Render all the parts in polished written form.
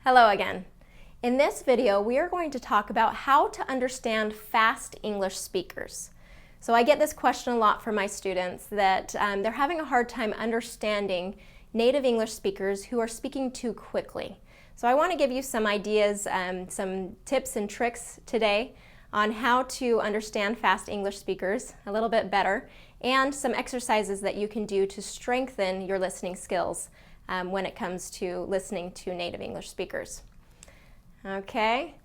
Hello again. In this video, we are going to talk about how to understand fast English speakers. So I get this question a lot from my students that they're having a hard time understanding native English speakers who are speaking too quickly. So I want to give you some ideas, some tips and tricks today on how to understand fast English speakers a little bit better, and some exercises that you can do to strengthen your listening skills when it comes to listening to native English speakers. Okay,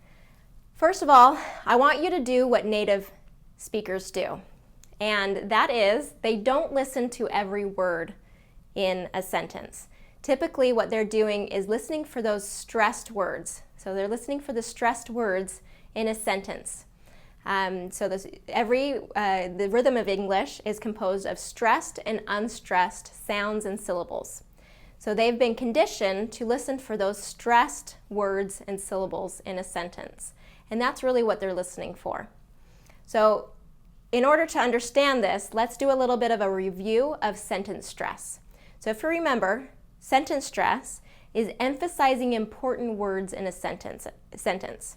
first of all, I want you to do what native speakers do, and that is they don't listen to every word in a sentence. Typically what they're doing is listening for those stressed words. So they're listening for the stressed words in a sentence. The rhythm of English is composed of stressed and unstressed sounds and syllables. So they've been conditioned to listen for those stressed words and syllables in a sentence. And that's really what they're listening for. So in order to understand this, let's do a little bit of a review of sentence stress. So if you remember, sentence stress is emphasizing important words in a sentence.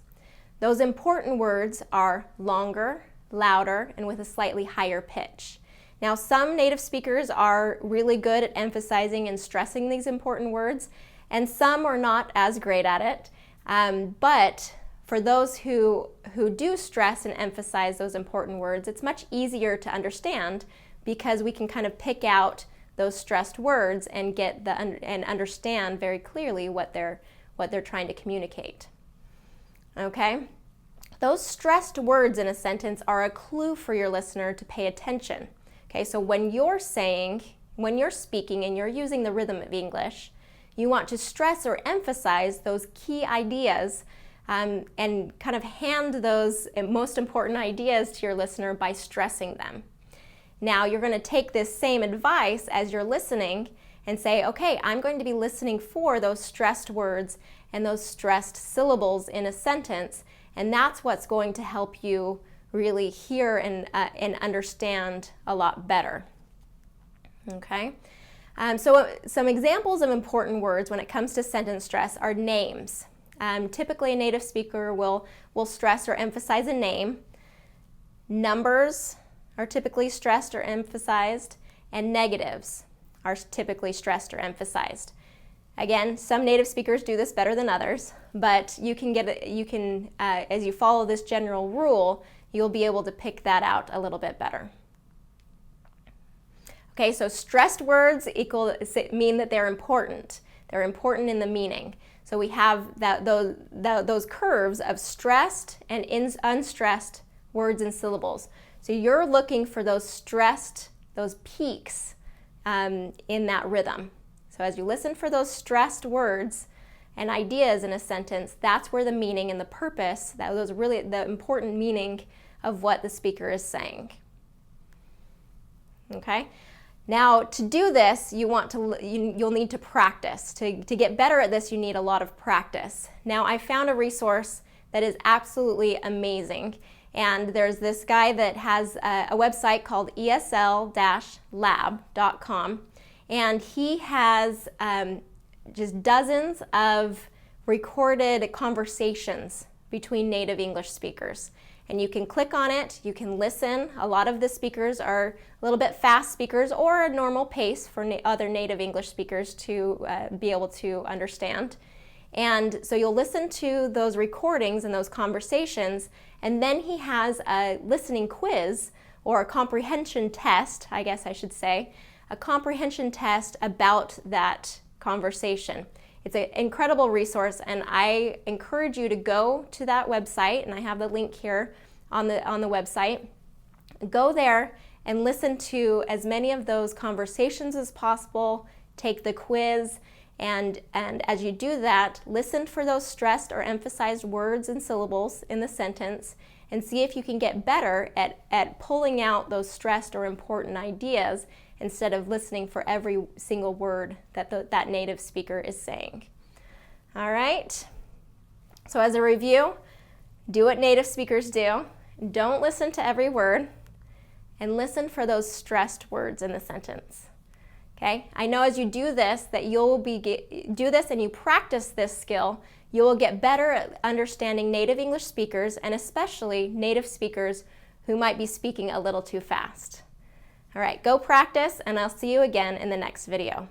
Those important words are longer, louder, and with a slightly higher pitch. Now, some native speakers are really good at emphasizing and stressing these important words, and some are not as great at it. But for those who do stress and emphasize those important words, it's much easier to understand because we can kind of pick out those stressed words and and understand very clearly what they're trying to communicate. Okay? Those stressed words in a sentence are a clue for your listener to pay attention. Okay, so when you're speaking and you're using the rhythm of English, you want to stress or emphasize those key ideas and kind of hand those most important ideas to your listener by stressing them. Now you're going to take this same advice as you're listening and say, okay, I'm going to be listening for those stressed words and those stressed syllables in a sentence, and that's what's going to help you really hear and understand a lot better. Okay? So some examples of important words when it comes to sentence stress are names. Typically a native speaker will stress or emphasize a name. Numbers are typically stressed or emphasized, and negatives are typically stressed or emphasized. Again, some native speakers do this better than others, but as you follow this general rule, you'll be able to pick that out a little bit better. Okay, so stressed words mean that they're important. They're important in the meaning. So we have those curves of stressed and unstressed words and syllables. So you're looking for those peaks in that rhythm. So as you listen for those stressed words and ideas in a sentence, that's where the meaning and the purpose, those are really the important meaning of what the speaker is saying. Okay? Now, to do this, you'll need to practice. To get better at this, you need a lot of practice. Now, I found a resource that is absolutely amazing. And there's this guy that has a website called esl-lab.com. And he has just dozens of recorded conversations between native English speakers. And you can click on it, you can listen. A lot of the speakers are a little bit fast speakers or a normal pace for other native English speakers to be able to understand. And so you'll listen to those recordings and those conversations, and then he has a listening quiz or a comprehension test, I guess I should say, a comprehension test about that conversation. It's an incredible resource, and I encourage you to go to that website, and I have the link here on the website. Go there and listen to as many of those conversations as possible, take the quiz, and as you do that, listen for those stressed or emphasized words and syllables in the sentence, and see if you can get better at pulling out those stressed or important ideas instead of listening for every single word that native speaker is saying. All right? So as a review, do what native speakers do. Don't listen to every word, and listen for those stressed words in the sentence. Okay, I know as you do this that do this and you practice this skill, you will get better at understanding native English speakers, and especially native speakers who might be speaking a little too fast. All right, go practice, and I'll see you again in the next video.